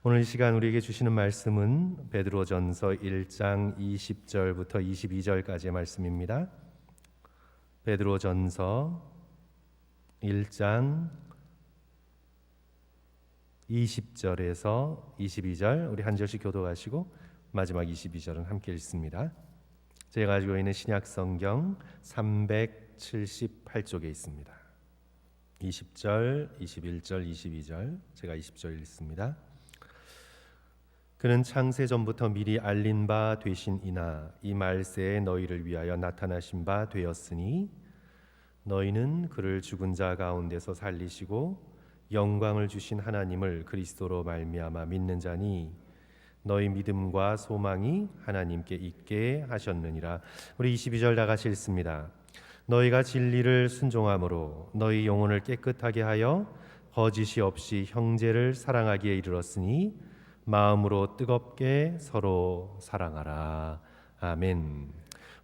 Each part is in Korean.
오늘 이 시간 우리에게 주시는 말씀은 베드로전서 1장 20절부터 22절까지의 말씀입니다. 베드로전서 1장 20절에서 22절 우리 한 절씩 교독하시고 마지막 22절은 함께 읽습니다. 제가 가지고 있는 신약 성경 378쪽에 있습니다. 20절, 21절, 22절 제가 20절 읽습니다. 그는 창세 전부터 미리 알린 바 되신 이나 이 말세에 너희를 위하여 나타나신 바 되었으니 너희는 그를 죽은 자 가운데서 살리시고 영광을 주신 하나님을 그리스도로 말미암아 믿는 자니 너희 믿음과 소망이 하나님께 있게 하셨느니라. 우리 22절 다 같이 읽습니다. 너희가 진리를 순종함으로 너희 영혼을 깨끗하게 하여 거짓이 없이 형제를 사랑하기에 이르렀으니 마음으로 뜨겁게 서로 사랑하라. 아멘.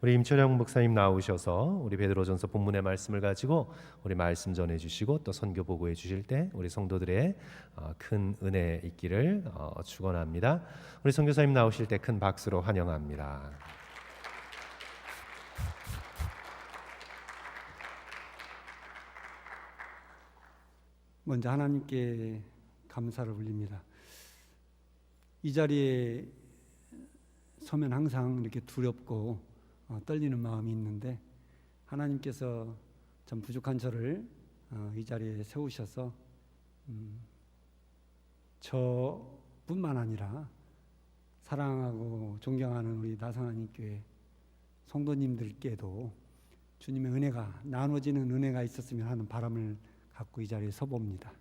우리 임철영 목사님 나오셔서 우리 베드로전서 본문의 말씀을 가지고 우리 말씀 전해주시고 또 선교 보고해 주실 때 우리 성도들의 큰 은혜 있기를 축원합니다. 우리 선교사님 나오실 때 큰 박수로 환영합니다. 먼저 하나님께 감사를 올립니다. 이 자리에 서면 항상 이렇게 두렵고 떨리는 마음이 있는데 하나님께서 참 부족한 저를 이 자리에 세우셔서 저뿐만 아니라 사랑하고 존경하는 우리 나상하님교회 성도님들께도 주님의 은혜가 나눠지는 은혜가 있었으면 하는 바람을 갖고 이 자리에 서봅니다.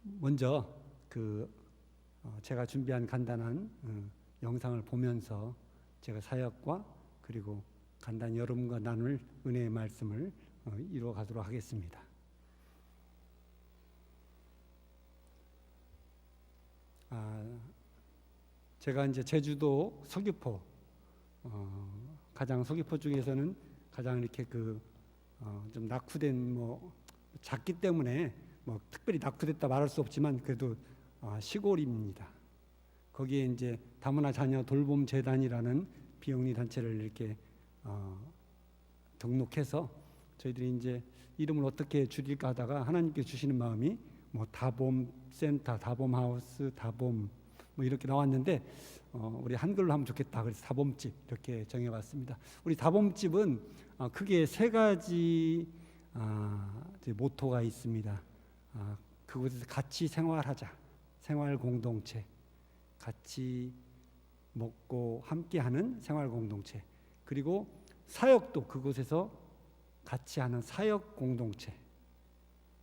먼저 제가 준비한 간단한 영상을 보면서 제가 사역과 그리고 간단히 여러분과 나눌 은혜의 말씀을 이루어 가도록 하겠습니다. 제가 이제 제주도 서귀포 가장 서귀포 중에서는 가장 이렇게 좀 낙후된 작기 때문에 특별히 낙후됐다 말할 수 없지만 그래도 시골입니다. 거기에 이제 다문화 자녀 돌봄 재단이라는 비영리 단체를 이렇게 등록해서 저희들이 이제 이름을 어떻게 줄일까 하다가 하나님께 주시는 마음이 다봄 센터, 다봄 하우스, 다봄 이렇게 나왔는데 우리 한글로 하면 좋겠다. 그래서 다봄집 이렇게 정해봤습니다. 우리 다봄집은 크게 세 가지 모토가 있습니다. 그곳에서 같이 생활하자, 생활 공동체, 같이 먹고 함께하는 생활 공동체, 그리고 사역도 그곳에서 같이 하는 사역 공동체,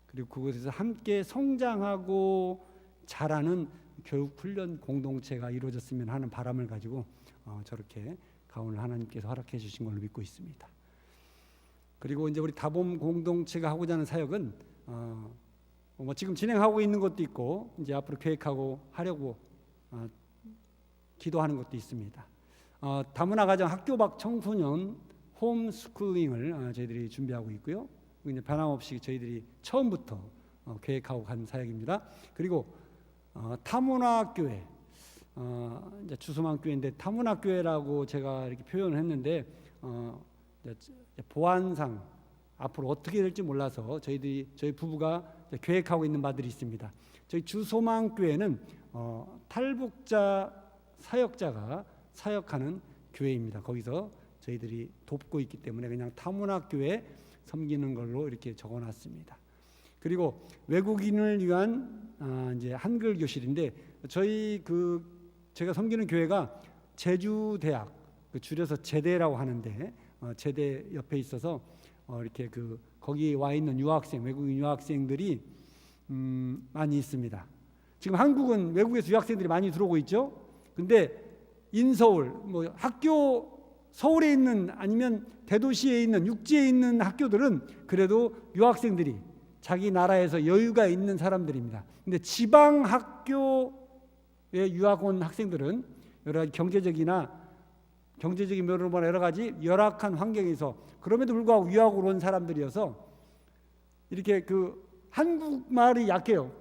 그리고 그곳에서 함께 성장하고 자라는 교육 훈련 공동체가 이루어졌으면 하는 바람을 가지고 저렇게 가운을 하나님께서 허락해 주신 걸로 믿고 있습니다. 그리고 이제 우리 다봄 공동체가 하고자 하는 사역은 지금 진행하고 있는 것도 있고 이제 앞으로 계획하고 하려고 기도하는 것도 있습니다. 다문화 가정 학교 밖 청소년 홈스쿨링을 저희들이 준비하고 있고요. 이제 변함없이 저희들이 처음부터 계획하고 간 사역입니다. 그리고 타문화 교회, 이제 주소만 교회인데 타문화 교회라고 제가 이렇게 표현을 했는데 보안상 앞으로 어떻게 될지 몰라서 저희 부부가 계획하고 있는 바들이 있습니다. 저희 주소만 교회는 탈북자 사역자가 사역하는 교회입니다. 거기서 저희들이 돕고 있기 때문에 그냥 타문화 교회 섬기는 걸로 이렇게 적어놨습니다. 그리고 외국인을 위한 이제 한글 교실인데 제가 섬기는 교회가 제주대학, 줄여서 제대라고 하는데 제대 옆에 있어서 이렇게 거기 와 있는 외국인 유학생들이 많이 있습니다. 지금 한국은 외국에서 유학생들이 많이 들어오고 있죠. 근데 인서울, 학교 서울에 있는 아니면 대도시에 있는 육지에 있는 학교들은 그래도 유학생들이 자기 나라에서 여유가 있는 사람들입니다. 근데 지방 학교에 유학 온 학생들은 여러 가지 경제적인 면으로 여러 가지 열악한 환경에서 그럼에도 불구하고 유학으로 온 사람들이어서 이렇게 한국말이 약해요.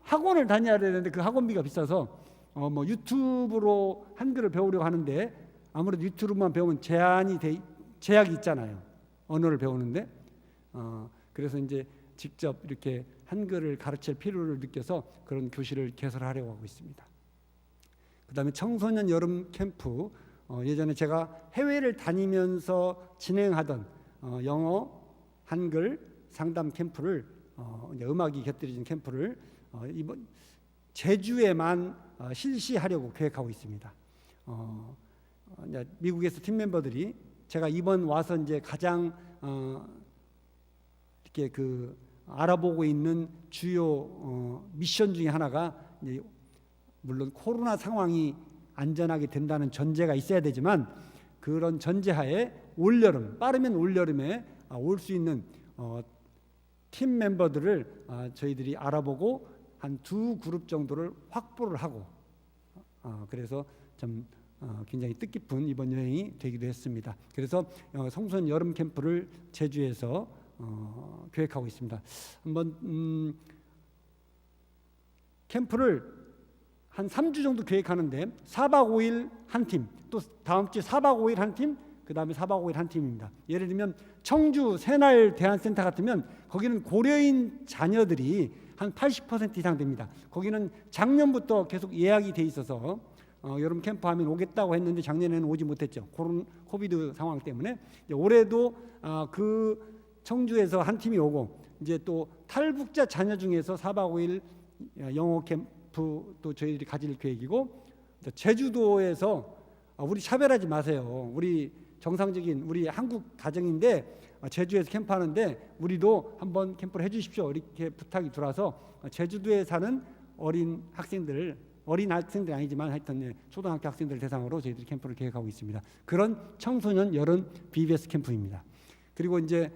학원을 다녀야 되는데 그 학원비가 비싸서 뭐 유튜브로 한글을 배우려고 하는데 아무래도 유튜브만 배우면 제약이 있잖아요. 언어를 배우는데 그래서 이제 직접 이렇게 한글을 가르칠 필요를 느껴서 그런 교실을 개설하려고 하고 있습니다. 그다음에 청소년 여름 캠프, 예전에 제가 해외를 다니면서 진행하던 영어 한글 상담 캠프를 이제 음악이 곁들여진 캠프를 이번 제주에만 실시하려고 계획하고 있습니다. 이제 미국에서 팀 멤버들이 제가 이번 와서 이제 가장 이렇게 그 알아보고 있는 주요 미션 중에 하나가 이제 물론 코로나 상황이 안전하게 된다는 전제가 있어야 되지만 그런 전제하에 올여름 빠르면 올여름에 올 수 있는 팀 멤버들을 저희들이 알아보고 한 2그룹 정도를 확보를 하고 그래서 좀 굉장히 뜻깊은 이번 여행이 되기도 했습니다. 그래서 청소년 여름 캠프를 제주에서 계획하고 있습니다. 한번 캠프를 한 3주 정도 계획하는데 4박 5일 한 팀, 또 다음 주에 4박 5일 한 팀, 그 다음에 4박 5일 한 팀입니다. 예를 들면 청주 새날 대한센터 같으면 거기는 고려인 자녀들이 한 80% 이상 됩니다. 거기는 작년부터 계속 예약이 돼 있어서 여름 캠프 하면 오겠다고 했는데 작년에는 오지 못했죠. 코비드 상황 때문에. 올해도 그 청주에서 한 팀이 오고 이제 또 탈북자 자녀 중에서 4박 5일 영어 캠프도 저희들이 가질 계획이고 제주도에서 우리 차별하지 마세요. 우리 정상적인 우리 한국 가정인데 제주에서 캠프하는데 우리도 한번 캠프를 해주십시오. 이렇게 부탁이 들어와서 제주도에 사는 어린 학생들이 아니지만 하여튼 초등학교 학생들 대상으로 저희들이 캠프를 계획하고 있습니다. 그런 청소년 여름 BBS 캠프입니다. 그리고 이제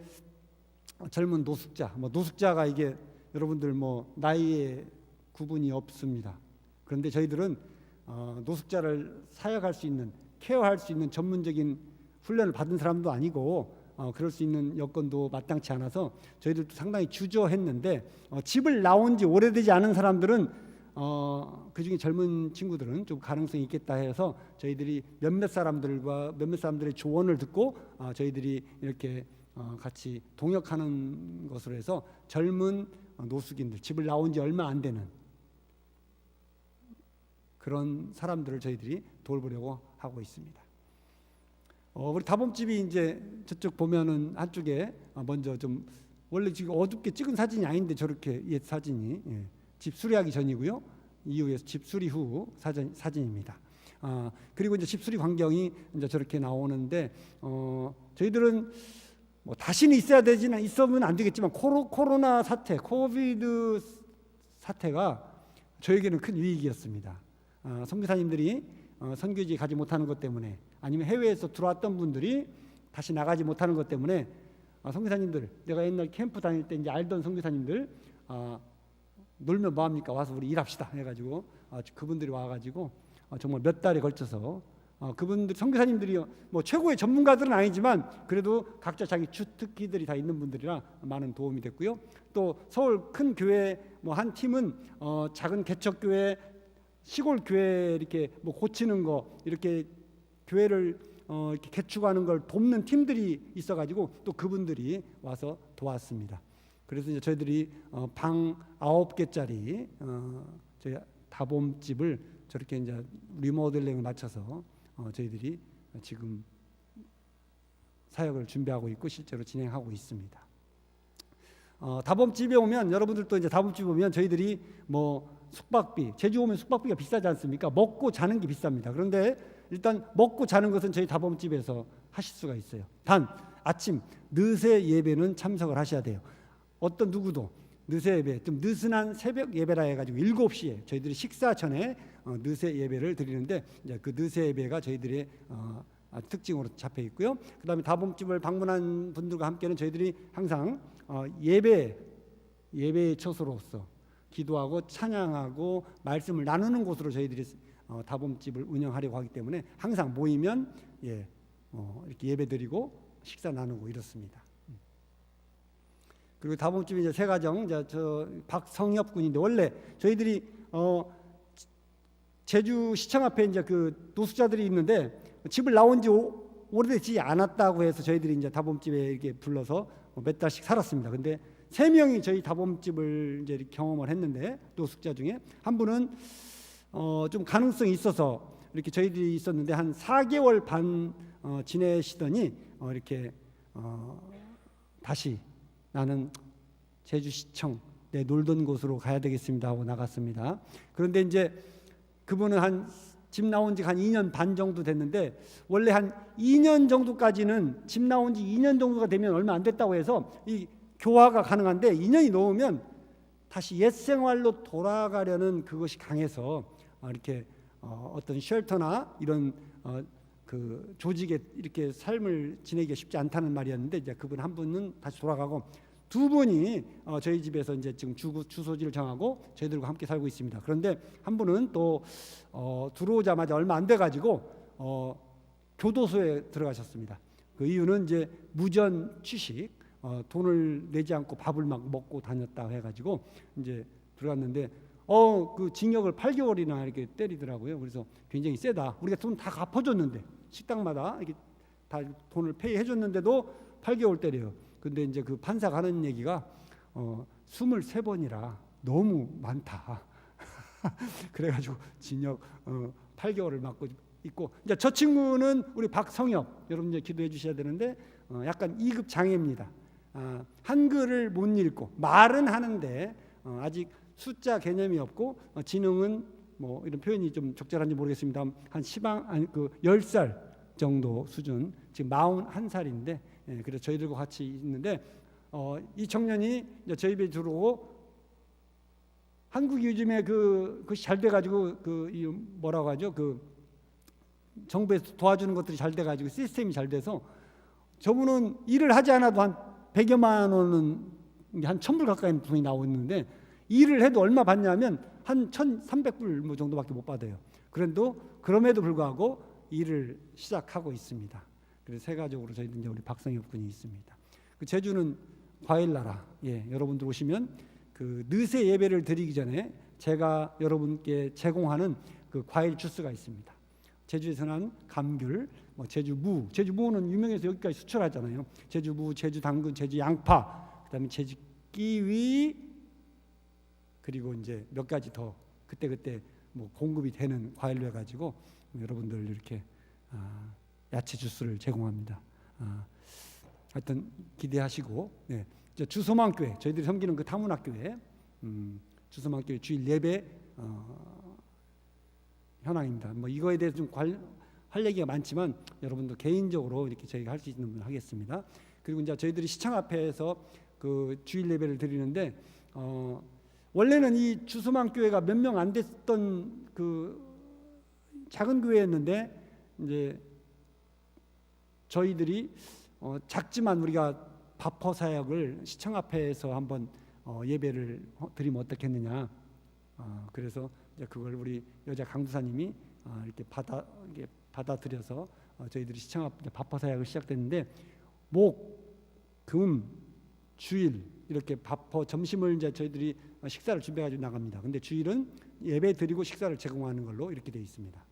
젊은 노숙자, 노숙자가 이게 여러분들 나이에 구분이 없습니다. 그런데 저희들은 노숙자를 사역할 수 있는, 케어할 수 있는 전문적인 훈련을 받은 사람도 아니고 그럴 수 있는 여건도 마땅치 않아서 저희들도 상당히 주저했는데 집을 나온 지 오래되지 않은 사람들은 그중에 젊은 친구들은 좀 가능성이 있겠다 해서 저희들이 몇몇 사람들의 조언을 듣고 저희들이 이렇게 같이 동역하는 것으로 해서 젊은 노숙인들, 집을 나온 지 얼마 안 되는 그런 사람들을 저희들이 돌보려고 하고 있습니다. 우리 다봄집이 이제 저쪽 보면은 한쪽에 먼저 좀 원래 지금 어둡게 찍은 사진이 아닌데 저렇게 옛 사진이 집 수리하기 전이고요. 이후에 집 수리 후 사진입니다. 그리고 이제 집 수리 광경이 이제 저렇게 나오는데 저희들은 다시는 있으면 안 되겠지만 코로나 사태, 코비드 사태가 저에게는 큰 위기였습니다. 선교사님들이 선교지에 가지 못하는 것 때문에 아니면 해외에서 들어왔던 분들이 다시 나가지 못하는 것 때문에 선교사님들, 내가 옛날 캠프 다닐 때 이제 알던 선교사님들 놀면 뭐합니까? 와서 우리 일합시다 해가지고 그분들이 와가지고 정말 몇 달에 걸쳐서 그분들 선교사님들이 최고의 전문가들은 아니지만 그래도 각자 자기 주특기들이 다 있는 분들이라 많은 도움이 됐고요. 또 서울 큰 교회 한 팀은 작은 개척교회, 시골 교회 이렇게 고치는 거, 이렇게 교회를 이렇게 개축하는 걸 돕는 팀들이 있어가지고 또 그분들이 와서 도왔습니다. 그래서 이제 저희들이 방 9개짜리 저희 다봄집을 저렇게 이제 리모델링을 맞춰서 저희들이 지금 사역을 준비하고 있고 실제로 진행하고 있습니다. 다봄집에 오면 여러분들도 이제 다봄집에 오면 저희들이 숙박비, 제주 오면 숙박비가 비싸지 않습니까? 먹고 자는 게 비쌉니다. 그런데 일단 먹고 자는 것은 저희 다봄집에서 하실 수가 있어요. 단 아침 늦에 예배는 참석을 하셔야 돼요. 어떤 누구도 늦에 예배, 좀 느슨한 새벽 예배라 해가지고 7시에 저희들이 식사 전에 늦에 예배를 드리는데 이제 그 늦에 예배가 저희들의 특징으로 잡혀 있고요. 그다음에 다봄집을 방문한 분들과 함께는 저희들이 항상 예배의 처소로서 기도하고 찬양하고 말씀을 나누는 곳으로 저희들이 다봄집을 운영하려고 하기 때문에 항상 모이면 이렇게 예배드리고 식사 나누고 이렇습니다. 그리고 다봄집에 이제 세 가정, 이제 저 박성엽 군인데 원래 저희들이 제주 시청 앞에 이제 그 노숙자들이 있는데 집을 나온 지 오래되지 않았다고 해서 저희들이 이제 다봄집에 이렇게 불러서 몇 달씩 살았습니다. 근데 세 명이 저희 다봄집을 이제 경험을 했는데 노숙자 중에 한 분은 좀 가능성이 있어서 이렇게 저희들이 있었는데 한 4개월 반 지내시더니 이렇게 다시 나는 제주시청 내 놀던 곳으로 가야 되겠습니다 하고 나갔습니다. 그런데 이제 그분은 한 집 나온 지 한 2년 반 정도 됐는데 원래 한 2년 정도까지는 집 나온 지 2년 정도가 되면 얼마 안 됐다고 해서 이 교화가 가능한데 2년이 넘으면 다시 옛 생활로 돌아가려는 그것이 강해서 이렇게 어떤 쉘터나 이런 그 조직에 이렇게 삶을 지내기가 쉽지 않다는 말이었는데 이제 그분 한 분은 다시 돌아가고 두 분이 저희 집에서 이제 지금 주소지를 정하고 저희들과 함께 살고 있습니다. 그런데 한 분은 또 들어오자마자 얼마 안 돼 가지고 교도소에 들어가셨습니다. 그 이유는 이제 무전 취식, 돈을 내지 않고 밥을 막 먹고 다녔다 해가지고 이제 들어갔는데 그 징역을 8개월이나 이렇게 때리더라고요. 그래서 굉장히 세다. 우리가 돈 다 갚아줬는데 식당마다 이렇게 다 돈을 페이해줬는데도 8개월 때려요. 근데 이제 그 판사가 하는 얘기가 23번이라 너무 많다. 그래가지고 징역 8개월을 맞고 있고 이제 저 친구는 우리 박성엽 여러분 이제 기도해 주셔야 되는데 약간 2급 장애입니다. 한글을 못 읽고 말은 하는데 아직 숫자 개념이 없고 지능은 뭐 이런 표현이 좀 적절한지 모르겠습니다. 한 10살 정도 수준 지금 41살인데 그래서 저희들과 같이 있는데 이 청년이 이제 저희 집에 들어오고 한국이 요즘에 그것이 잘 돼가지고 뭐라고 하죠? 정부에서 도와주는 것들이 잘 돼가지고 시스템이 잘 돼서 저분은 일을 하지 않아도 한 100여만 원은 한 1,000불 가까이 돈이 나오는데 일을 해도 얼마 받냐면 한 1,300불 뭐 정도밖에 못 받아요. 그럼에도 불구하고 일을 시작하고 있습니다. 그래서 세 가족으로 저희 이제 우리 박성엽 군이 있습니다. 그 제주는 과일 나라. 예, 여러분들 오시면 그 느새 예배를 드리기 전에 제가 여러분께 제공하는 그 과일 주스가 있습니다. 제주에서는 감귤, 제주무는 유명해서 여기까지 수출하잖아요. 제주무, 제주 당근, 제주 양파, 그다음에 제주 키위, 그리고 이제 몇 가지 더 그때 뭐 공급이 되는 과일로 해가지고 여러분들 이렇게 야채 주스를 제공합니다. 하여튼 기대하시고 주소망교회 저희들이 섬기는 그 타문학교회 주소망교회 주일 예배 현황입니다. 뭐 이거에 대해서 좀 할 얘기가 많지만 여러분도 개인적으로 이렇게 저희가 할 수 있는 분 하겠습니다. 그리고 이제 저희들이 시청 앞에서 그 주일 예배를 드리는데 원래는 이 주소망교회가 몇 명 안 됐던 그 작은 교회였는데 이제 저희들이 작지만 우리가 바퍼 사역을 시청 앞에서 한번 예배를 드리면 어떻겠느냐. 그래서 이제 그걸 우리 여자 강도사님이 이렇게 받아들여서 저희들이 시청 앞 바퍼 사역을 시작됐는데 목, 금, 주일 이렇게 바퍼 점심을 이제 저희들이 식사를 준비해가지고 나갑니다. 근데 주일은 예배 드리고 식사를 제공하는 걸로 이렇게 되어 있습니다.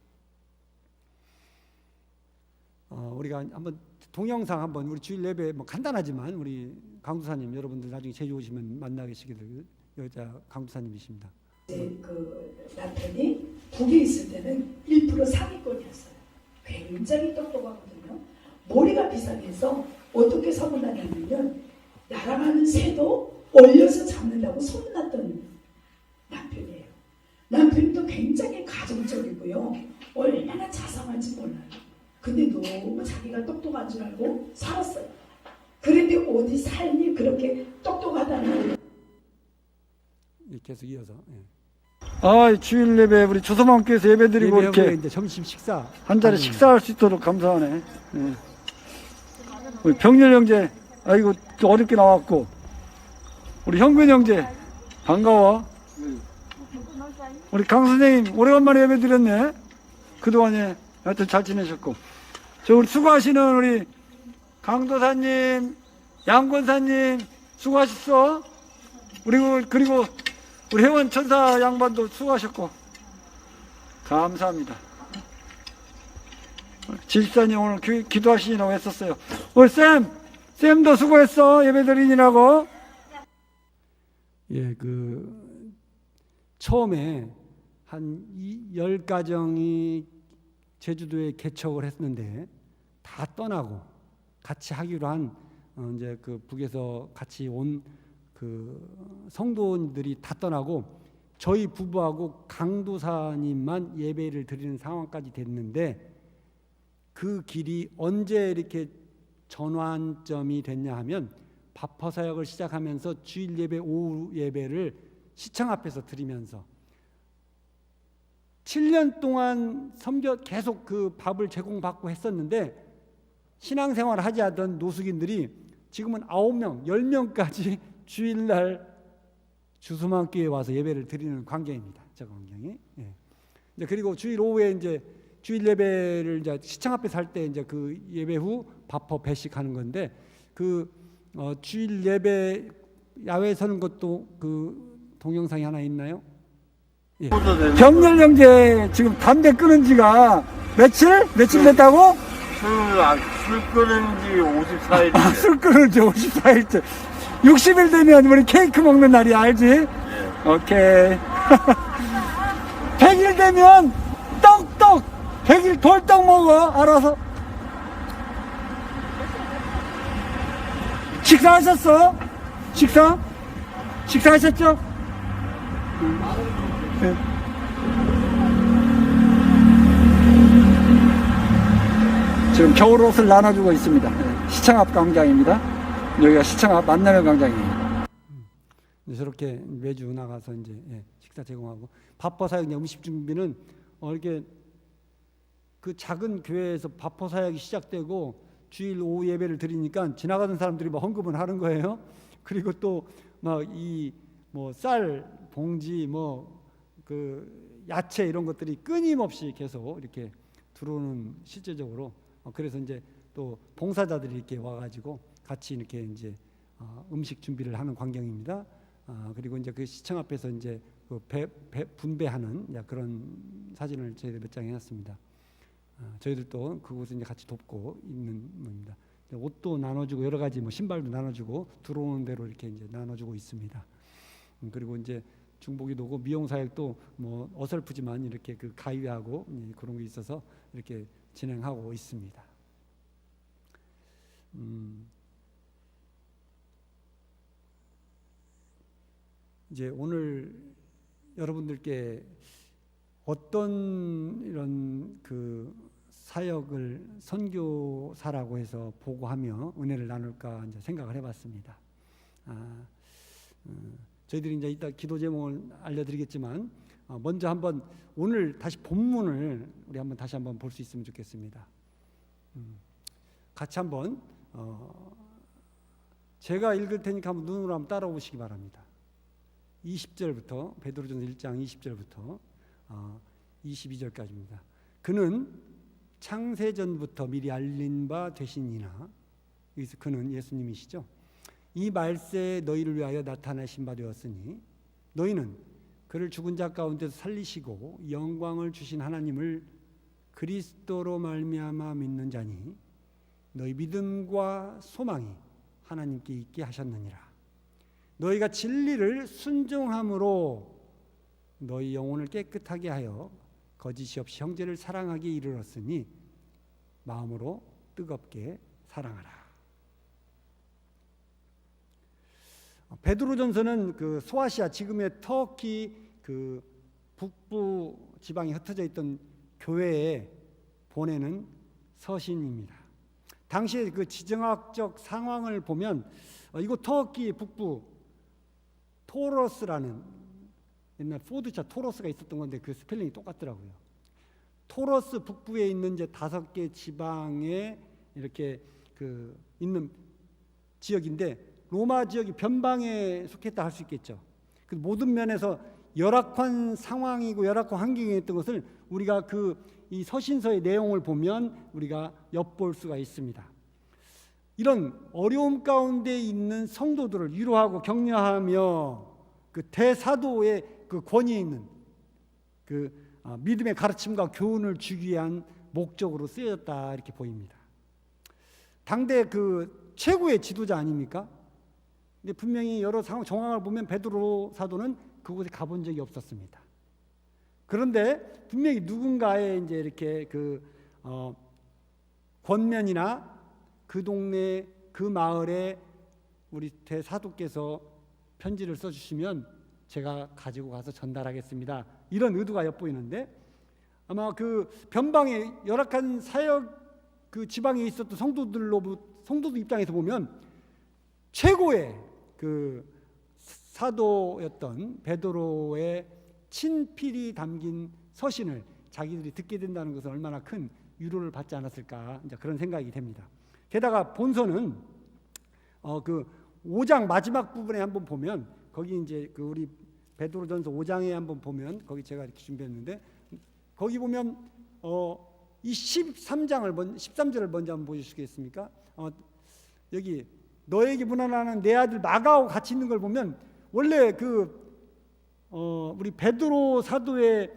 우리가 한번 동영상 한번 우리 주일 예배 뭐 간단하지만 우리 강도사님 여러분들 나중에 제주 오시면 만나계시기를 여자 강도사님이십니다. 그 남편이 북에 있을 때는 1% 상위권이었어요. 굉장히 똑똑하거든요. 머리가 비상해서 어떻게 소문나냐면 날아가는 새도 올려서 잡는다고 소문났던 남편이에요. 남편도 굉장히 가정적이고요. 얼마나 자상한지 몰라요. 근데 너무 자기가 똑똑한 줄 알고 살았어요. 그런데 어디 삶이 그렇게 똑똑하다는 걸 계속 이어서 주일 예배 우리 주소망교회에서 예배드리고 이렇게 이제 점심 식사 한 자리 식사할 수 있도록 감사하네. 우리 병렬 형제 아이고 또 어렵게 나왔고 우리 형근 형제 반가워. 우리 강 선생님 오래간만에 예배드렸네. 그동안에 하여튼 잘 지내셨고 저 우리 수고하시는 우리 강도사님, 양권사님, 수고하셨어. 그리고 우리 회원 천사 양반도 수고하셨고 감사합니다. 질산이 오늘 기도하시느라고 했었어요. 우리 쌤도 수고했어. 예배 드리느라고. 예, 처음에 한 10가정이 제주도에 개척을 했는데 다 떠나고 같이 하기로 한 이제 북에서 같이 온 성도님들이 다 떠나고 저희 부부하고 강도사님만 예배를 드리는 상황까지 됐는데 그 길이 언제 이렇게 전환점이 됐냐 하면 바퍼 사역을 시작하면서 주일 예배, 오후 예배를 시청 앞에서 드리면서 7년 동안 계속 밥을 제공받고 했었는데 신앙생활을 하지 않던 노숙인들이 지금은 9명, 10명까지 주일날 주소만교회에 와서 예배를 드리는 광경입니다. 저 광경이. 예. 그리고 주일 오후에 이제 주일 예배를 이제 시청 앞에서 할 때 이제 예배 후 바퍼 배식하는 건데 주일 예배 야외 서는 것도 동영상이 하나 있나요? 예. 병렬 형제 지금 담배 끊은 지가 며칠 됐다고? 술 끊은 지 54일. 술 끊은 지 54일째. 60일 되면 우리 케이크 먹는 날이 알지? 네. 오케이. 100일 되면 떡 100일 돌떡 먹어. 알아서. 식사하셨어? 식사하셨죠? 네. 지금 겨울 옷을 나눠주고 있습니다. 시청 앞 광장입니다. 여기가 시청 앞 만남의 광장이에요. 저렇게 매주 나가서 이제 식사 제공하고 바퍼 사역 음식 준비는 이렇게 작은 교회에서 바퍼 사역이 시작되고 주일 오후 예배를 드리니까 지나가는 사람들이 헌금을 하는 거예요. 그리고 또 쌀 봉지 야채 이런 것들이 끊임없이 계속 이렇게 들어오는 실제적으로 그래서 이제 또 봉사자들이 이렇게 와가지고 같이 이렇게 이제 음식 준비를 하는 광경입니다. 그리고 이제 시청 앞에서 이제 분배하는 그런 사진을 저희들 몇 장 해놨습니다. 저희들도 그곳을 이제 같이 돕고 있는 겁니다. 옷도 나눠주고 여러 가지 신발도 나눠주고 들어오는 대로 이렇게 이제 나눠주고 있습니다. 그리고 이제 중보기도 오고 미용사역도 어설프지만 이렇게 가위하고 그런 게 있어서 이렇게 진행하고 있습니다. 이제 오늘 여러분들께 어떤 이런 사역을 선교사라고 해서 보고하며 은혜를 나눌까 이제 생각을 해봤습니다. 저희들이 이제 이따 기도 제목을 알려드리겠지만 먼저 한번 오늘 다시 본문을 우리 한번 다시 한번 볼 수 있으면 좋겠습니다. 같이 한번 제가 읽을 테니까 한번 눈으로 한번 따라오시기 바랍니다. 20절부터 베드로전서 1장 20절부터 22절까지입니다. 그는 창세전부터 미리 알린 바 되시니나, 여기서 그는 예수님이시죠. 이 말세에 너희를 위하여 나타나신 바 되었으니 너희는 그를 죽은 자 가운데서 살리시고 영광을 주신 하나님을 그리스도로 말미암아 믿는 자니 너희 믿음과 소망이 하나님께 있게 하셨느니라. 너희가 진리를 순종함으로 너희 영혼을 깨끗하게 하여 거짓이 없이 형제를 사랑하기에 이르렀으니 마음으로 뜨겁게 사랑하라. 베드로전서는 소아시아, 지금의 터키 북부 지방에 흩어져 있던 교회에 보내는 서신입니다. 당시의 지정학적 상황을 보면 이곳 터키 북부 토러스라는, 옛날 포드차 토러스가 있었던 건데 그 스펠링이 똑같더라고요. 토러스 북부에 있는 이제 5개 지방에 이렇게 있는 지역인데 로마 지역이 변방에 속했다 할 수 있겠죠. 그 모든 면에서 열악한 상황이고 열악한 환경에 있던 것을 우리가 이 서신서의 내용을 보면 우리가 엿볼 수가 있습니다. 이런 어려움 가운데 있는 성도들을 위로하고 격려하며 그 대사도의 그 권위에 있는 그 믿음의 가르침과 교훈을 주기 위한 목적으로 쓰여졌다 이렇게 보입니다. 당대 그 최고의 지도자 아닙니까? 근데 분명히 여러 정황을 보면 베드로 사도는 그곳에 가본 적이 없었습니다. 그런데 분명히 누군가의 이제 이렇게 그 권면이나 그 동네 그 마을에 우리 대사도께서 편지를 써주시면 제가 가지고 가서 전달하겠습니다. 이런 의도가 엿보이는데 아마 그 변방의 열악한 사역 그 지방에 있었던 성도들 입장에서 보면 최고의 그 사도였던 베드로의 친필이 담긴 서신을 자기들이 듣게 된다는 것은 얼마나 큰 위로를 받지 않았을까 이제 그런 생각이 됩니다. 게다가 본서는 그 5장 마지막 부분에 한번 보면 거기 이제 그 우리 베드로전서 5장에 한번 보면 거기 제가 이렇게 준비했는데 거기 보면 이 13절을 먼저 한번 보여주시겠습니까? 여기 너에게 문안하는 내 아들 마가하고 같이 있는 걸 보면 원래 우리 베드로 사도의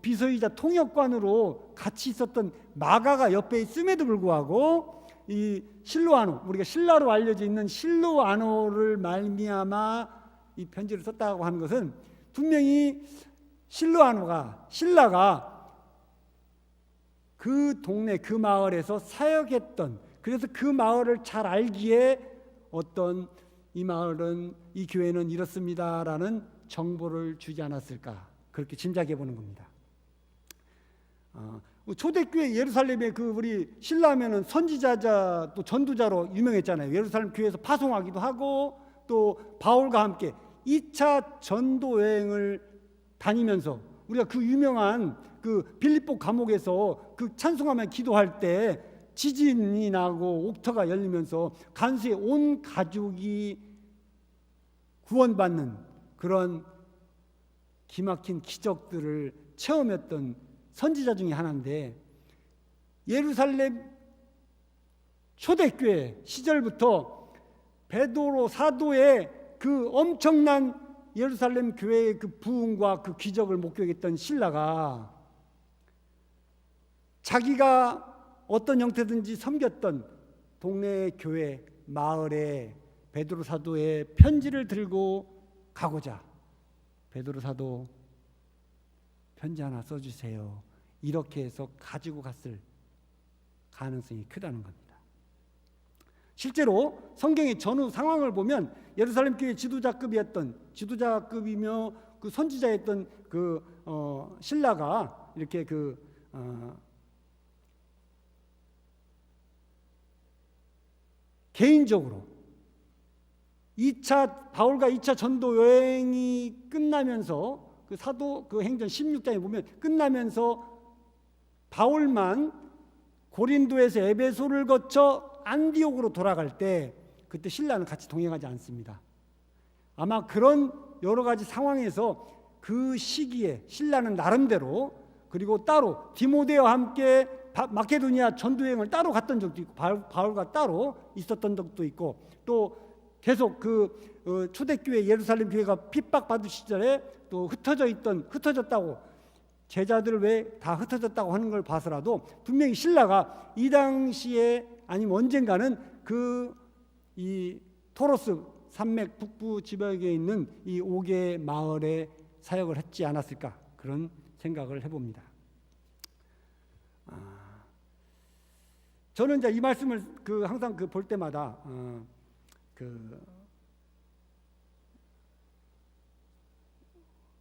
비서이자 통역관으로 같이 있었던 마가가 옆에 있음에도 불구하고 이 실로아노, 우리가 신라로 알려져 있는 실로아노를 말미암아 이 편지를 썼다고 하는 것은 분명히 신라가 그 동네 그 마을에서 사역했던, 그래서 그 마을을 잘 알기에 어떤 이 마을은 이 교회는 이렇습니다라는 정보를 주지 않았을까 그렇게 짐작해 보는 겁니다. 초대교회 예루살렘에 그 우리 신라면은 선지자자 또 전도자로 유명했잖아요. 예루살렘 교회에서 파송하기도 하고 또 바울과 함께 2차 전도 여행을 다니면서 우리가 그 유명한 그 빌립보 감옥에서 그 찬송하며 기도할 때 지진이 나고 옥터가 열리면서 간수의 온 가족이 구원받는 그런 기막힌 기적들을 체험했던 선지자 중에 하나인데 예루살렘 초대교회 시절부터 베드로 사도의 그 엄청난 예루살렘 교회의 그 부흥과 그 기적을 목격했던 신라가 자기가 어떤 형태든지 섬겼던 동네 교회 마을에 베드로 사도의 편지를 들고 가고자 베드로 사도 편지 하나 써주세요. 이렇게 해서 가지고 갔을 가능성이 크다는 겁니다. 실제로 성경의 전후 상황을 보면 예루살렘 교회 지도자급이며 그 선지자였던 그 신라가 이렇게 개인적으로 바울과 2차 전도 여행이 끝나면서 그 사도 그 행전 16장에 보면 끝나면서 바울만 고린도에서 에베소를 거쳐 안디옥으로 돌아갈 때 그때 신라는 같이 동행하지 않습니다. 아마 그런 여러 가지 상황에서 그 시기에 신라는 나름대로 그리고 따로 디모데와 함께 마케도니아 전도여행을 따로 갔던 적도 있고 바울과 따로 있었던 적도 있고 또 계속 초대교회 예루살렘 교회가 핍박받을 시절에 또 흩어졌다고 제자들 왜 다 흩어졌다고 하는 걸 봐서라도 분명히 신라가 이 당시에 아니면 언젠가는 이 토로스 산맥 북부 지방에 있는 이 5개 마을에 사역을 했지 않았을까 그런 생각을 해봅니다. 저는 이제 이 말씀을 항상 볼 때마다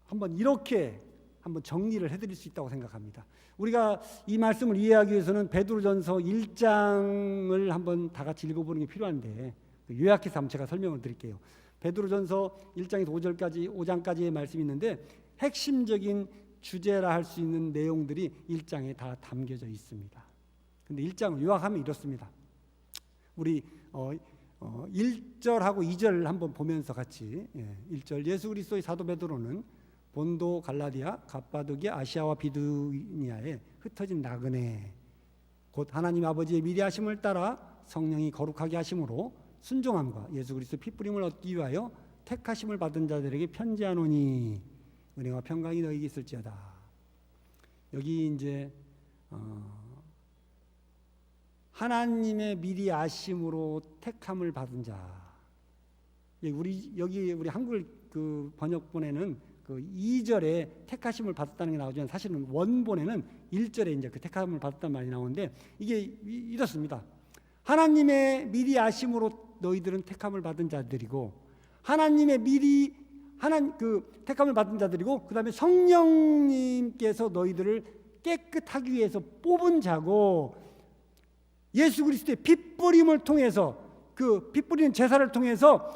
한번 이렇게 한번 정리를 해드릴 수 있다고 생각합니다. 우리가 이 말씀을 이해하기 위해서는 베드로전서 1장을 한번 다 같이 읽어보는 게 필요한데 요약해서 한번 제가 설명을 드릴게요. 베드로전서 1장에서 5장까지의 말씀이 있는데 핵심적인 주제라 할 수 있는 내용들이 1장에 다 담겨져 있습니다. 근데 1장을 요약하면 이렇습니다. 우리 1절하고 2절 한번 보면서 같이 1절 예수 그리스도의 사도 베드로는 본도 갈라디아 갑바도기아 아시아와 비두니아에 흩어진 나그네 곧 하나님 아버지의 미리 하심을 따라 성령이 거룩하게 하심으로 순종함과 예수 그리스도 핏부림을 얻기 위하여 택하심을 받은 자들에게 편지하노니 은혜와 평강이 너희에게 있을지어다. 여기 이제 하나님의 미리 아심으로 택함을 받은 자. 우리 한글 그 번역본에는 그 2절에 택하심을 받았다는 게 나오지만 사실은 원본에는 1절에 이제 그 택하심을 받았다는 말이 나오는데 이게 이렇습니다. 하나님의 미리 아심으로 너희들은 택함을 받은 자들이고 하나님의 미리 택함을 받은 자들이고 그다음에 성령님께서 너희들을 깨끗하기 위해서 뽑은 자고 예수 그리스도의 핏부림을 통해서 그 핏부리는 제사를 통해서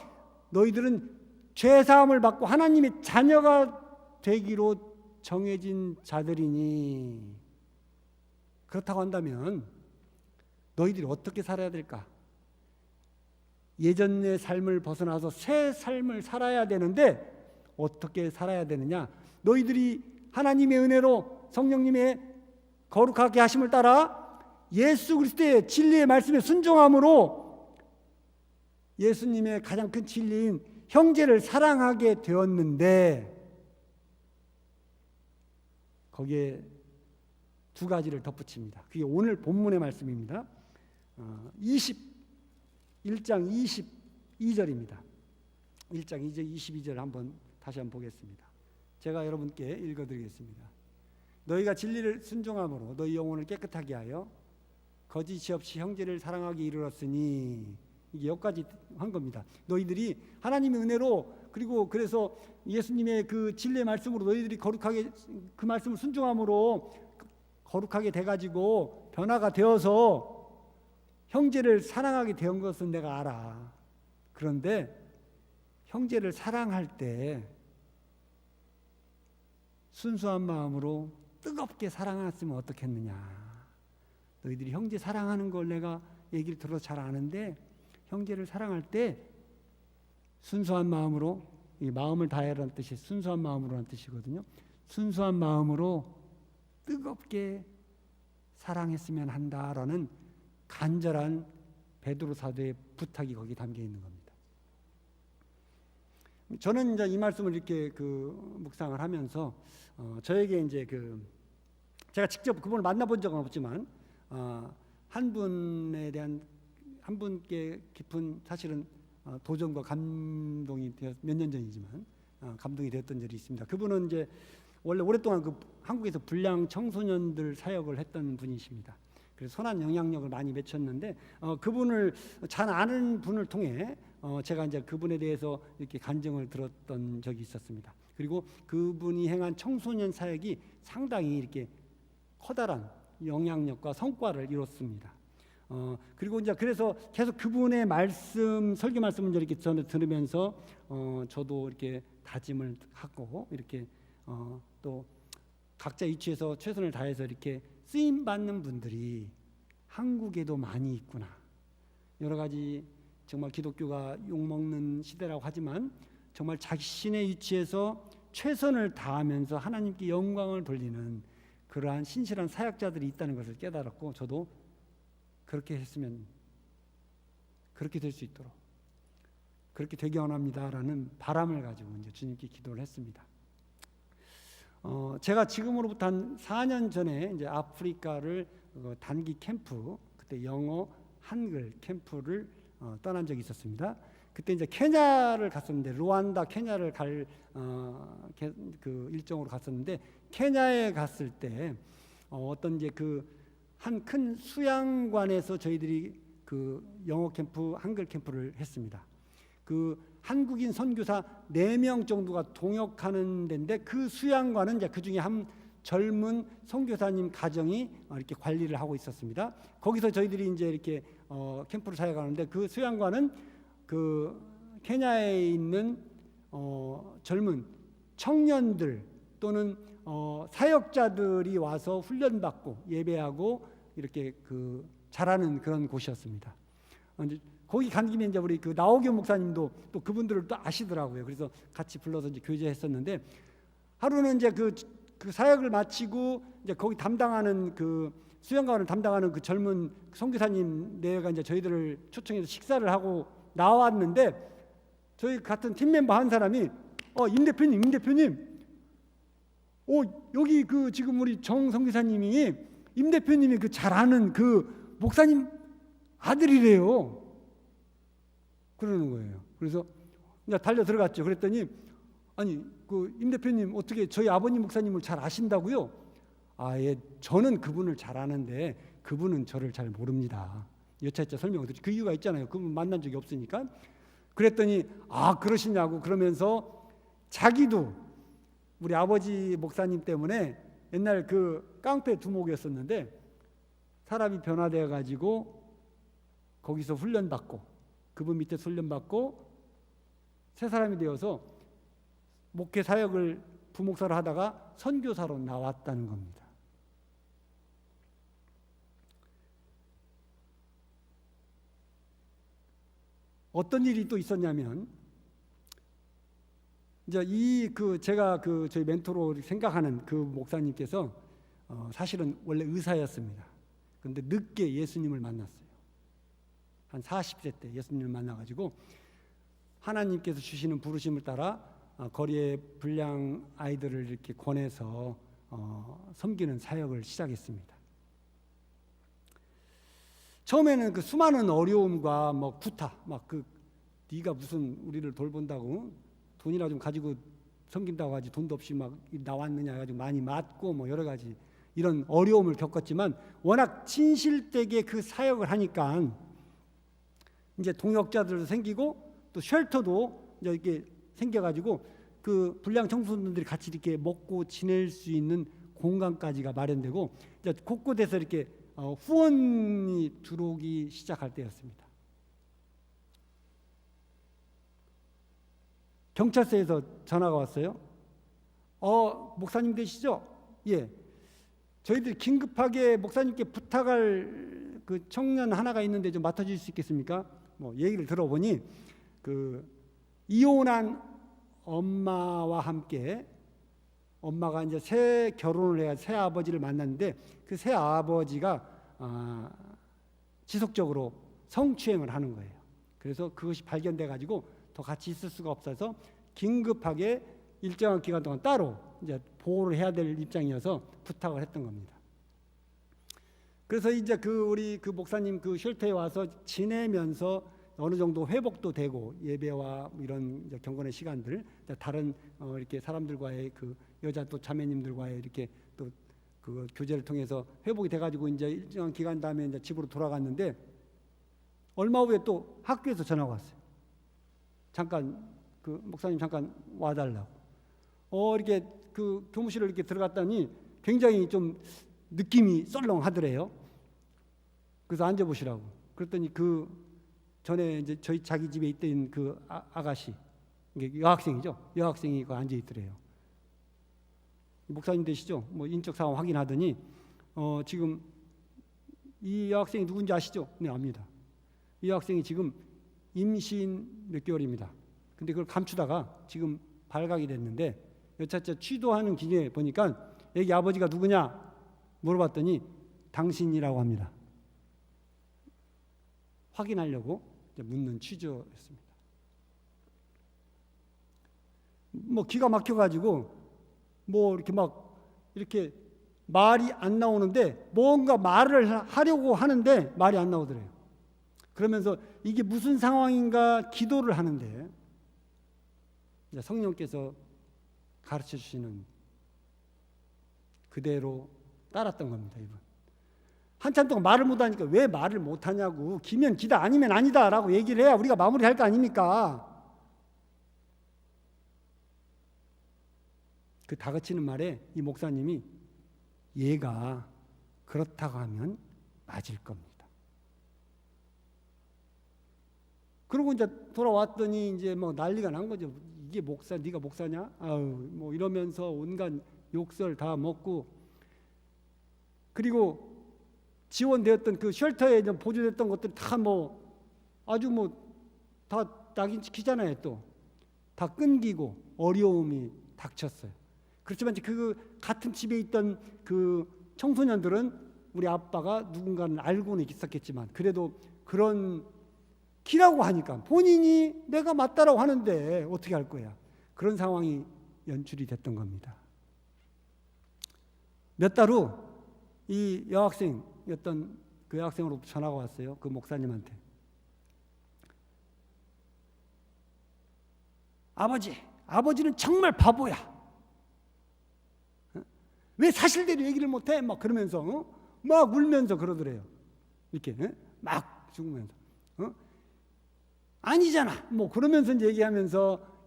너희들은 죄사함을 받고 하나님의 자녀가 되기로 정해진 자들이니 그렇다고 한다면 너희들이 어떻게 살아야 될까? 예전의 삶을 벗어나서 새 삶을 살아야 되는데 어떻게 살아야 되느냐? 너희들이 하나님의 은혜로 성령님의 거룩하게 하심을 따라 예수 그리스도의 진리의 말씀에 순종함으로 예수님의 가장 큰 진리인 형제를 사랑하게 되었는데 거기에 두 가지를 덧붙입니다. 그게 오늘 본문의 말씀입니다. 1장 22절입니다. 1장 22절 다시 한번 보겠습니다. 제가 여러분께 읽어드리겠습니다. 너희가 진리를 순종함으로 너희 영혼을 깨끗하게 하여 거짓이 없이 형제를 사랑하게 이르렀으니 이게 여기까지 한 겁니다. 너희들이 하나님의 은혜로 그리고 그래서 예수님의 그 진리의 말씀으로 너희들이 거룩하게 그 말씀을 순종함으로 거룩하게 돼가지고 변화가 되어서 형제를 사랑하게 된 것은 내가 알아. 그런데 형제를 사랑할 때 순수한 마음으로 뜨겁게 사랑했으면 어떻겠느냐. 너희들이 형제 사랑하는 걸 내가 얘기를 들어서 잘 아는데 형제를 사랑할 때 순수한 마음으로 이 마음을 다해라는 뜻이 순수한 마음으로라는 뜻이거든요. 순수한 마음으로 뜨겁게 사랑했으면 한다라는 간절한 베드로 사도의 부탁이 거기 담겨 있는 겁니다. 저는 이제 이 말씀을 이렇게 묵상을 하면서 저에게 이제 제가 직접 그분을 만나본 적은 없지만 한 분께 깊은 사실은 도전과 감동이 몇 년 전이지만 감동이 되었던 적이 있습니다. 그분은 이제 원래 오랫동안 한국에서 불량 청소년들 사역을 했던 분이십니다. 그래서 선한 영향력을 많이 맺혔는데 그분을 잘 아는 분을 통해 제가 이제 그분에 대해서 이렇게 간증을 들었던 적이 있었습니다. 그리고 그분이 행한 청소년 사역이 상당히 이렇게 커다란 영향력과 성과를 이뤘습니다. 그리고 이제 그래서 계속 그분의 설교 말씀을 이렇게 저는 들으면서 저도 이렇게 다짐을 하고 이렇게 또 각자 위치에서 최선을 다해서 이렇게 쓰임 받는 분들이 한국에도 많이 있구나. 여러 가지 정말 기독교가 욕먹는 시대라고 하지만 정말 자신의 위치에서 최선을 다하면서 하나님께 영광을 돌리는 그러한 신실한 사역자들이 있다는 것을 깨달았고 저도 그렇게 했으면 그렇게 될 수 있도록 그렇게 되기 원합니다라는 바람을 가지고 이제 주님께 기도를 했습니다. 제가 지금으로부터 한 4년 전에 이제 아프리카를 단기 캠프 그때 영어 한글 캠프를 떠난 적이 있었습니다. 그때 이제 케냐를 갔었는데 루안다 케냐를 갈 그 일정으로 갔었는데 케냐에 갔을 때 어떤 이제 한 큰 수양관에서 저희들이 영어 캠프 한글 캠프를 했습니다. 한국인 선교사 4명 정도가 동역하는 데인데 그 수양관은 이제 그 중에 한 젊은 선교사님 가정이 이렇게 관리를 하고 있었습니다. 거기서 저희들이 이제 이렇게 캠프를 사역하는데 그 수양관은 케냐에 있는 젊은 청년들 또는 사역자들이 와서 훈련받고 예배하고 이렇게 잘하는 그런 곳이었습니다. 거기 간 김에 이제 우리 나오교 목사님도 또 그분들을 또 아시더라고요. 그래서 같이 불러서 이제 교제했었는데 하루는 이제 그 사역을 마치고 이제 거기 담당하는 수양관을 담당하는 그 젊은 선교사님 내가 이제 저희들을 초청해서 식사를 하고 나왔는데 저희 같은 팀 멤버 한 사람이 임 대표님, 여기 그 지금 우리 정 선교사님이 임 대표님이 그 잘 아는 그 목사님 아들이래요. 그러는 거예요. 그래서 이제 달려 들어갔죠. 그랬더니 아니 그 임 대표님 어떻게 저희 아버님 목사님을 잘 아신다고요? 예, 저는 그분을 잘 아는데 그분은 저를 잘 모릅니다. 여차여차 설명을 드리죠. 그 이유가 있잖아요. 그분 만난 적이 없으니까. 그랬더니 그러시냐고 그러면서 자기도 우리 아버지 목사님 때문에 옛날 그 깡패 두목이었었는데 사람이 변화되어 가지고 거기서 훈련받고 그분 밑에 훈련받고 새 사람이 되어서 목회 사역을 부목사를 하다가 선교사로 나왔다는 겁니다. 어떤 일이 또 있었냐면 이제 제가 저희 멘토로 생각하는 그 목사님께서 사실은 원래 의사였습니다. 그런데 늦게 예수님을 만났어요. 한 40세 때 예수님을 만나가지고 하나님께서 주시는 부르심을 따라 거리에 불량 아이들을 이렇게 권해서 섬기는 사역을 시작했습니다. 처음에는 그 수많은 어려움과 구타, 네가 무슨 우리를 돌본다고 돈이나 좀 가지고 섬긴다고 하지 돈도 없이 나왔느냐 해가지고 많이 맞고 여러 가지 이런 어려움을 겪었지만 워낙 진실되게 그 사역을 하니까 이제 동역자들도 생기고 또 쉘터도 이제 이렇게 생겨가지고 그 불량 청소년들이 같이 이렇게 먹고 지낼 수 있는 공간까지가 마련되고 이제 곳곳에서 이렇게 후원이 들어오기 시작할 때였습니다. 경찰서에서 전화가 왔어요. 목사님 되시죠? 예. 저희들이 긴급하게 목사님께 부탁할 그 청년 하나가 있는데 좀 맡아주실 수 있겠습니까? 얘기를 들어보니 그 이혼한 엄마와 함께 엄마가 이제 새 결혼을 해야 새 아버지를 만났는데 그 새 아버지가 지속적으로 성추행을 하는 거예요. 그래서 그것이 발견돼 가지고 더 같이 있을 수가 없어서 긴급하게 일정한 기간 동안 따로 이제 보호를 해야 될 입장이어서 부탁을 했던 겁니다. 그래서 이제 우리 목사님 쉘터에 와서 지내면서 어느 정도 회복도 되고 예배와 이런 이제 경건의 시간들 다른 이렇게 사람들과의 여자 또 자매님들과의 이렇게 또 그 교제를 통해서 회복이 돼가지고 이제 일정한 기간 다음에 이제 집으로 돌아갔는데 얼마 후에 또 학교에서 전화가 왔어요. 잠깐 목사님 잠깐 와달라고. 이렇게 교무실을 이렇게 들어갔더니 굉장히 좀 느낌이 썰렁하더래요. 그래서 앉아보시라고. 그랬더니 전에 이제 자기 집에 있던 아가씨, 이게 여학생이죠. 여학생이 앉아 있더래요. 목사님 되시죠? 인적 상황 확인하더니 지금 이 여학생이 누군지 아시죠? 네, 압니다. 이 여학생이 지금 임신 몇 개월입니다. 근데 그걸 감추다가 지금 발각이 됐는데 여차저차 취도하는 기계에 보니까 애기 아버지가 누구냐 물어봤더니 당신이라고 합니다. 확인하려고 묻는 취조였습니다. 기가 막혀가지고 이렇게 말이 안 나오는데 뭔가 말을 하려고 하는데 말이 안 나오더래요. 그러면서 이게 무슨 상황인가 기도를 하는데 성령께서 가르쳐 주시는 그대로 따랐던 겁니다. 이분 한참 동안 말을 못하니까 왜 말을 못하냐고, 기면 기다 아니면 아니다 라고 얘기를 해야 우리가 마무리할 거 아닙니까? 그 다그치는 말에 이 목사님이 얘가 그렇다고 하면 맞을 겁니다. 그러고 이제 돌아왔더니 이제 난리가 난 거죠. 이게 네가 목사냐? 이러면서 온갖 욕설 다 먹고, 그리고 지원되었던 그 쉘터에 보조됐던 것들 다 아주 다 낙인 찍히잖아요. 또 다 끊기고 어려움이 닥쳤어요. 그렇지만 그 같은 집에 있던 그 청소년들은 우리 아빠가 누군가는 알고는 있었겠지만 그래도 그런 키라고 하니까 본인이 내가 맞다라고 하는데 어떻게 할 거야. 그런 상황이 연출이 됐던 겁니다. 몇 달 후 이 여학생이었던 그 여학생으로부터 전화가 왔어요. 그 목사님한테. 아버지는 정말 바보야. 왜 사실대로 얘기를 못해? 막 그러면서 막 울면서 그러더래요. 이렇게 막 죽으면서 아니잖아. 뭐 그러면서 이제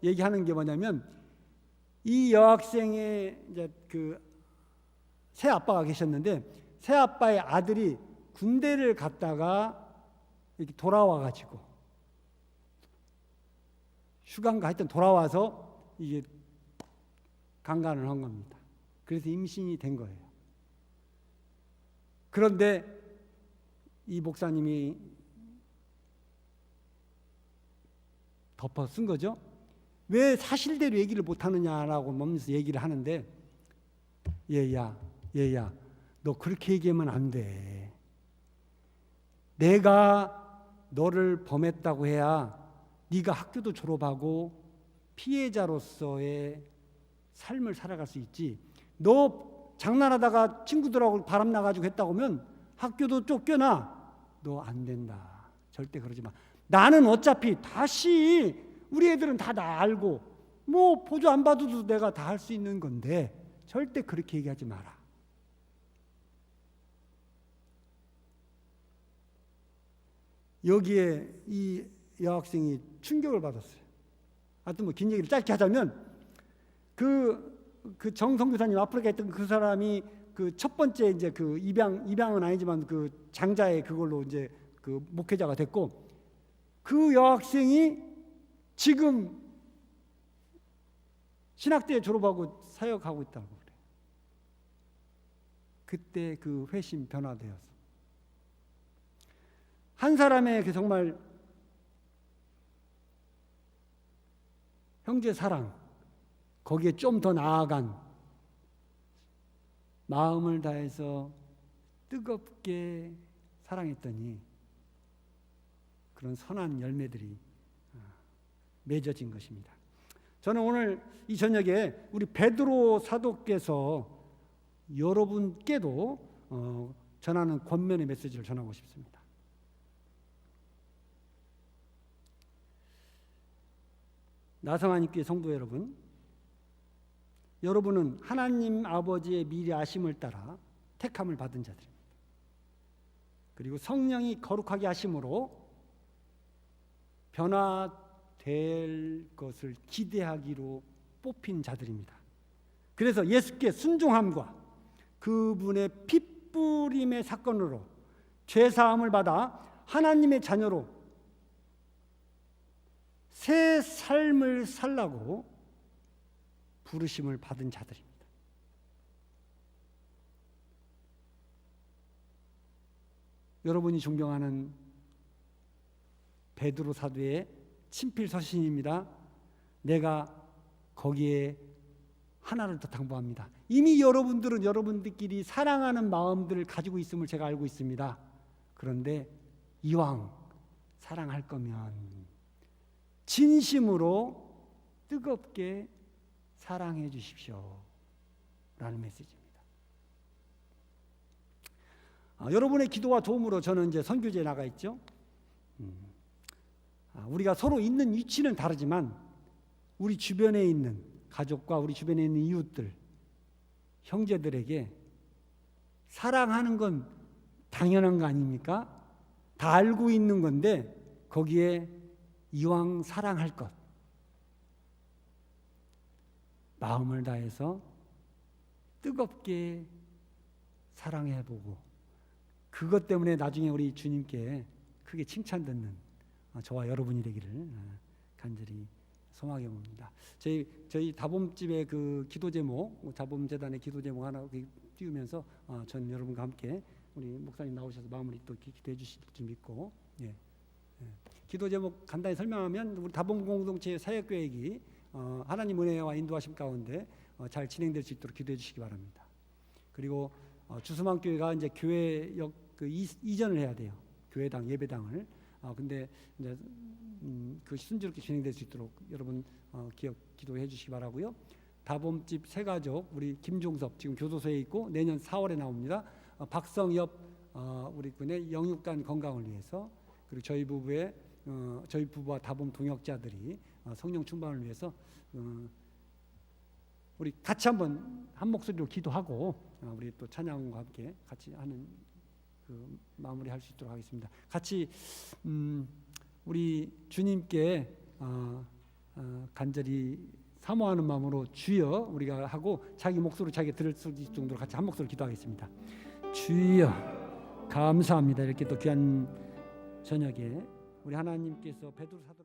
얘기하는 게 뭐냐면 이 여학생의 이제 그 새 아빠가 계셨는데 새 아빠의 아들이 군대를 갔다가 이렇게 돌아와가지고 휴가인가 하여튼 돌아와서 이게 강간을 한 겁니다. 그래서 임신이 된 거예요. 그런데 이 목사님이 덮어 쓴 거죠. 왜 사실대로 얘기를 못하느냐라고 멈춰서 얘기를 하는데 얘야 너 그렇게 얘기하면 안 돼. 내가 너를 범했다고 해야 네가 학교도 졸업하고 피해자로서의 삶을 살아갈 수 있지. 너 장난하다가 친구들하고 바람 나가지고 했다고 하면 학교도 쫓겨나. 너 안 된다. 절대 그러지 마. 나는 어차피 다시 우리 애들은 다 나 알고 뭐 보조 안 받아도 내가 다 할 수 있는 건데 절대 그렇게 얘기하지 마라. 여기에 이 여학생이 충격을 받았어요. 하여튼 뭐 긴 얘기를 짧게 하자면 그 정성교사님 아프리카에 있던 그 사람이 그 첫 번째 이제 그 입양은 아니지만 그 장자의 그걸로 이제 그 목회자가 됐고 그 여학생이 지금 신학대에 졸업하고 사역하고 있다고 그래요. 그때 그 회심 변화되어서 한 사람의 그 정말 형제 사랑 거기에 좀 더 나아간 마음을 다해서 뜨겁게 사랑했더니 그런 선한 열매들이 맺어진 것입니다. 저는 오늘 이 저녁에 우리 베드로 사도께서 여러분께도 전하는 권면의 메시지를 전하고 싶습니다. 나성안교회 성도 여러분, 여러분은 하나님 아버지의 미리 아심을 따라 택함을 받은 자들입니다. 그리고 성령이 거룩하게 하심으로 변화될 것을 기대하기로 뽑힌 자들입니다. 그래서 예수께 순종함과 그분의 핏부림의 사건으로 죄사함을 받아 하나님의 자녀로 새 삶을 살라고 부르심을 받은 자들입니다. 여러분이 존경하는 베드로 사도의 친필 서신입니다. 내가 거기에 하나를 더 당부합니다. 이미 여러분들은 여러분들끼리 사랑하는 마음들을 가지고 있음을 제가 알고 있습니다. 그런데 이왕 사랑할 거면 진심으로 뜨겁게 사랑해 주십시오 라는 메시지입니다. 여러분의 기도와 도움으로 저는 이제 선교지에 나가 있죠. 우리가 서로 있는 위치는 다르지만 우리 주변에 있는 가족과 우리 주변에 있는 이웃들, 형제들에게 사랑하는 건 당연한 거 아닙니까? 다 알고 있는 건데 거기에 이왕 사랑할 것, 마음을 다해서 뜨겁게 사랑해보고 그것 때문에 나중에 우리 주님께 크게 칭찬 듣는 저와 여러분이 되기를 간절히 소망해 봅니다. 저희 다봄집의 그 기도 제목, 다봄재단의 기도 제목 하나 띄우면서 전 여러분과 함께 우리 목사님 나오셔서 마무리 또 기도해 주실 줄 믿고 기도 제목 간단히 설명하면 우리 다봄 공동체 사역 계획이 하나님 은혜와 인도하심 가운데 잘 진행될 수 있도록 기도해 주시기 바랍니다. 그리고 주소망교회가 이제 교회역 이전을 해야 돼요. 교회당 예배당을. 근데 이제 그것이 순조롭게 진행될 수 있도록 여러분 기도해 주시기 바라고요. 다봄집 새가족 우리 김종섭 지금 교도소에 있고 내년 4월에 나옵니다. 박성엽 우리 군의 영육간 건강을 위해서, 그리고 저희 부부와 다봄 동역자들이 성령 충만을 위해서 우리 같이 한번 한 목소리로 기도하고 우리 또 찬양과 함께 같이 하는 마무리할 수 있도록 하겠습니다. 같이 우리 주님께 간절히 사모하는 마음으로 주여 우리가 하고 자기 목소리로 자기가 들을 수 있을 정도로 같이 한 목소리로 기도하겠습니다. 주여 감사합니다. 이렇게 또 귀한 저녁에 우리 하나님께서 베드로 사도